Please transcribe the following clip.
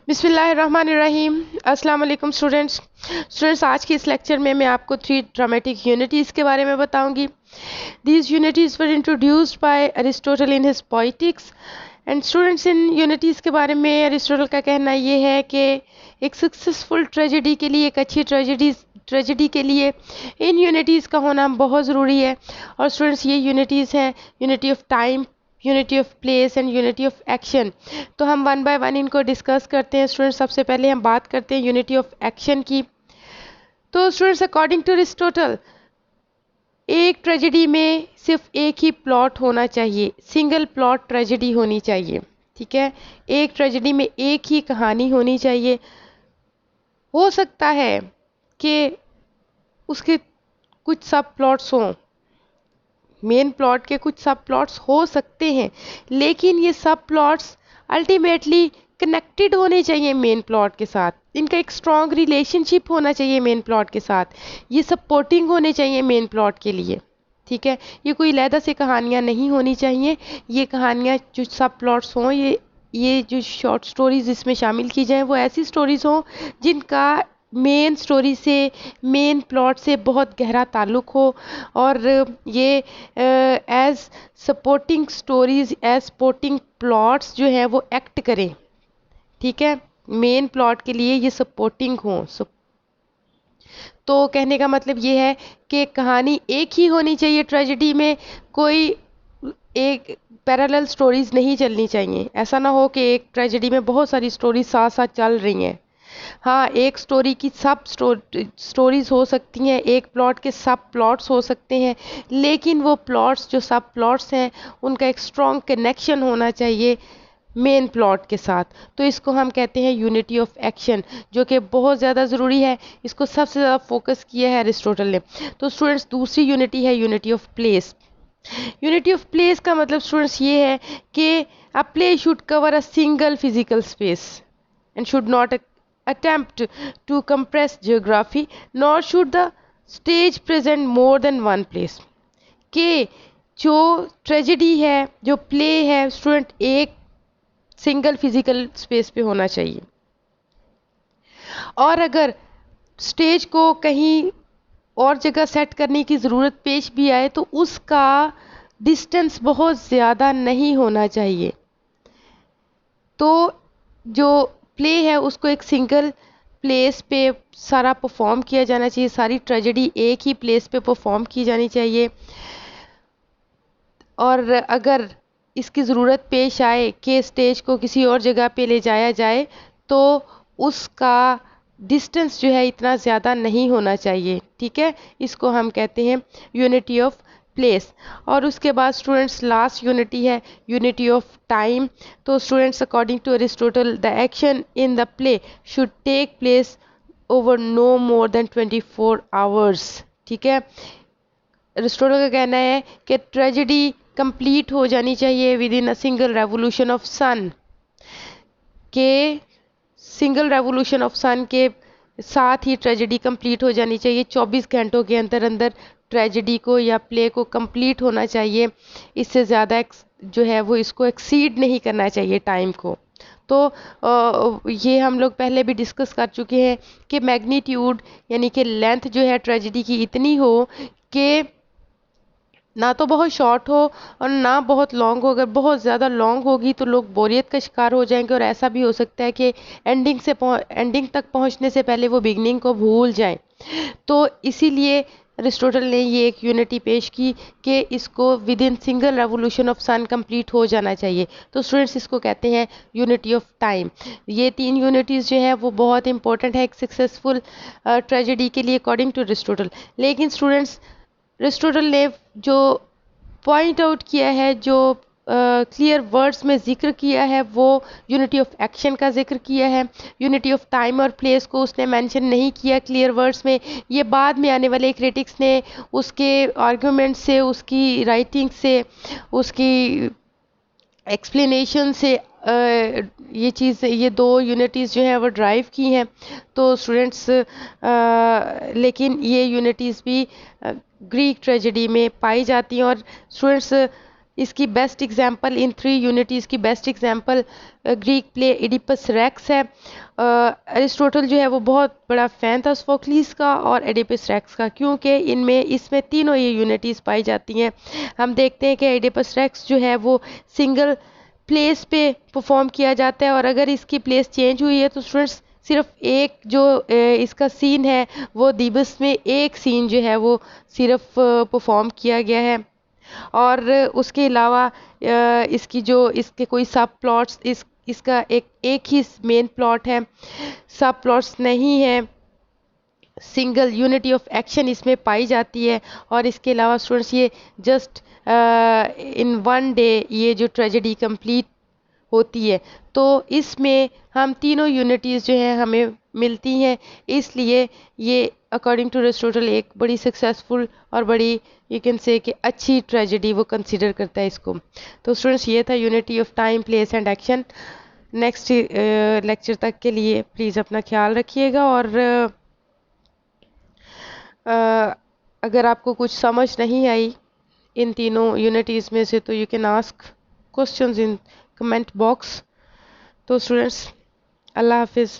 बिस्मिल्लाहिर्रहमानिर्रहीम। अस्सलाम वालेकुम स्टूडेंट्स। आज के इस लेक्चर में मैं आपको 3 ड्रामेटिक यूनिटीज़ के बारे में बताऊंगी। These unities were introduced by Aristotle in his poetics and students, in unities के बारे में अरिस्टोटल का कहना ये है कि एक सक्सेसफुल ट्रेजेडी के लिए, एक अच्छी ट्रेजेडी के लिए इन यूनिटीज़ का होना बहुत ज़रूरी है। और स्टूडेंट्स, ये यूनिटीज़ हैं unity of time, unity of place and unity of action. तो हम वन बाय वन इनको डिस्कस करते हैं। स्टूडेंट्स, सबसे पहले हम बात करते हैं यूनिटी ऑफ एक्शन की। तो स्टूडेंट्स, अकॉर्डिंग टू अरिस्टोटल, एक ट्रेजेडी में सिर्फ एक ही प्लॉट होना चाहिए, सिंगल प्लॉट ट्रेजेडी होनी चाहिए। ठीक है, एक ट्रेजेडी में एक ही कहानी होनी चाहिए। हो सकता है कि उसके कुछ सब प्लॉट्स हों, मेन प्लॉट के कुछ सब प्लॉट्स हो सकते हैं, लेकिन ये सब प्लॉट्स अल्टीमेटली कनेक्टेड होने चाहिए मेन प्लॉट के साथ। इनका एक स्ट्रॉन्ग रिलेशनशिप होना चाहिए मेन प्लॉट के साथ। ये सपोर्टिंग होने चाहिए मेन प्लॉट के लिए। ठीक है, ये कोई अलहदा से कहानियाँ नहीं होनी चाहिए। ये कहानियाँ जो सब प्लॉट्स हों, ये जो शॉर्ट स्टोरीज इसमें शामिल की जाएं, वो ऐसी स्टोरीज हों जिनका मेन स्टोरी से, मेन प्लॉट से बहुत गहरा ताल्लुक़ हो, और ये as supporting stories, as supporting plots जो हैं वो एक्ट करें। ठीक है, मेन प्लॉट के लिए ये सपोर्टिंग हो। तो कहने का मतलब ये है कि कहानी एक ही होनी चाहिए ट्रेजेडी में, कोई एक पैरेलल स्टोरीज नहीं चलनी चाहिए। ऐसा ना हो कि एक ट्रेजेडी में बहुत सारी स्टोरीज साथ साथ चल रही हैं। हाँ, एक स्टोरी की सब स्टोरीज हो सकती हैं, एक प्लॉट के सब प्लॉट्स हो सकते हैं, लेकिन वो प्लॉट्स जो सब प्लॉट्स हैं उनका एक स्ट्रॉन्ग कनेक्शन होना चाहिए मेन प्लॉट के साथ। तो इसको हम कहते हैं यूनिटी ऑफ एक्शन, जो कि बहुत ज़्यादा ज़रूरी है। इसको सबसे ज़्यादा फोकस किया है अरिस्टोटल ने। तो स्टूडेंट्स, दूसरी यूनिटी है unity of place. Unity of place का मतलब स्टूडेंट्स ये है कि अ play should cover a single physical space and should not attempt to compress geography, nor should the stage present more than one place। कि जो tragedy है, जो play है स्टूडेंट, एक सिंगल फिजिकल स्पेस पे होना चाहिए, और अगर स्टेज को कहीं और जगह सेट करने की ज़रूरत पेश भी आए तो उसका डिस्टेंस बहुत ज़्यादा नहीं होना चाहिए। तो जो प्ले है उसको एक सिंगल प्लेस पे सारा परफॉर्म किया जाना चाहिए, सारी ट्रेजेडी एक ही प्लेस पे परफॉर्म की जानी चाहिए। और अगर इसकी ज़रूरत पेश आए कि स्टेज को किसी और जगह पे ले जाया जाए तो उसका डिस्टेंस जो है इतना ज़्यादा नहीं होना चाहिए। ठीक है, इसको हम कहते हैं यूनिटी ऑफ प्लेस। और उसके बाद स्टूडेंट्स, लास्ट यूनिटी है यूनिटी ऑफ टाइम। तो students, according to Aristotle, the action in the play should take place over no more than 24 hours. ठीक है, अरिस्टोटल का कहना है कि ट्रेजेडी कंप्लीट हो जानी चाहिए within a single revolution of sun, के सिंगल रेवोल्यूशन ऑफ सन के साथ ही ट्रेजेडी कंप्लीट हो जानी चाहिए। 24 घंटों के अंदर अंदर ट्रेजेडी को या प्ले को कंप्लीट होना चाहिए। इससे ज़्यादा जो है वो इसको एक्सीड नहीं करना चाहिए टाइम को। तो ये हम लोग पहले भी डिस्कस कर चुके हैं कि मैग्नीट्यूड यानी कि लेंथ जो है ट्रेजेडी की इतनी हो कि ना तो बहुत शॉर्ट हो और ना बहुत लॉन्ग हो। अगर बहुत ज़्यादा लॉन्ग होगी तो लोग बोरियत का शिकार हो जाएंगे, और ऐसा भी हो सकता है कि एंडिंग तक पहुंचने से पहले वो बिगनिंग को भूल जाएं। तो इसीलिए अरिस्टोटल ने ये एक यूनिटी पेश की कि इसको within single revolution of sun complete हो जाना चाहिए। तो स्टूडेंट्स, इसको कहते हैं यूनिटी ऑफ टाइम। ये 3 यूनिटीज़ जो है वो बहुत इंपॉर्टेंट है एक सक्सेसफुल ट्रेजेडी के लिए अकॉर्डिंग टू अरिस्टोटल। लेकिन स्टूडेंट्स, अरिस्टोटल ने जो पॉइंट आउट किया है, जो क्लियर वर्ड्स में जिक्र किया है, वो यूनिटी ऑफ एक्शन का जिक्र किया है। यूनिटी ऑफ टाइम और प्लेस को उसने मेंशन नहीं किया क्लियर वर्ड्स में। ये बाद में आने वाले क्रिटिक्स ने उसके आर्गूमेंट से, उसकी राइटिंग से, उसकी एक्सप्लेनेशन से ये 2 यूनिटीज़ जो हैं वो ड्राइव की हैं। तो स्टूडेंट्स, लेकिन ये यूनिटीज़ भी ग्रीक ट्रेजेडी में पाई जाती हैं। और स्टूडेंट्स, इसकी बेस्ट एग्जांपल इन 3 यूनिटीज़ की best example Greek play Oedipus Rex है। अरिस्टोटल जो है वो बहुत बड़ा फ़ैन था सोफोक्लिस का और एडिपस रेक्स का, क्योंकि इसमें तीनों ये यूनिटीज़ पाई जाती हैं। हम देखते हैं कि एडिपस रेक्स जो है वो सिंगल प्लेस पे परफॉर्म किया जाता है, और अगर इसकी प्लेस चेंज हुई है तो स्टूडेंट्स सिर्फ एक जो इसका सीन है वो दिबस में एक सीन जो है वो सिर्फ परफॉर्म किया गया है, और उसके अलावा इसकी जो इसके कोई सब प्लॉट्स इसका एक ही मेन प्लॉट है, सब प्लॉट्स नहीं है, सिंगल यूनिटी ऑफ एक्शन इसमें पाई जाती है। और इसके अलावा स्टूडेंट्स ये जस्ट इन वन डे ये जो ट्रेजेडी कंप्लीट होती है, तो इसमें हम तीनों यूनिटीज़ जो हैं हमें मिलती हैं, इसलिए ये अकॉर्डिंग टू एरिस्टोटल एक बड़ी सक्सेसफुल और बड़ी यू कैन से कि अच्छी ट्रेजेडी वो कंसिडर करता है इसको। तो स्टूडेंट्स ये था unity of time place and action. Next lecture तक के लिए प्लीज़ अपना ख्याल रखिएगा, और अगर आपको कुछ समझ नहीं आई इन तीनों यूनिटीज़ में से तो you can ask questions in comment box. तो स्टूडेंट्स अल्लाह हाफिज़।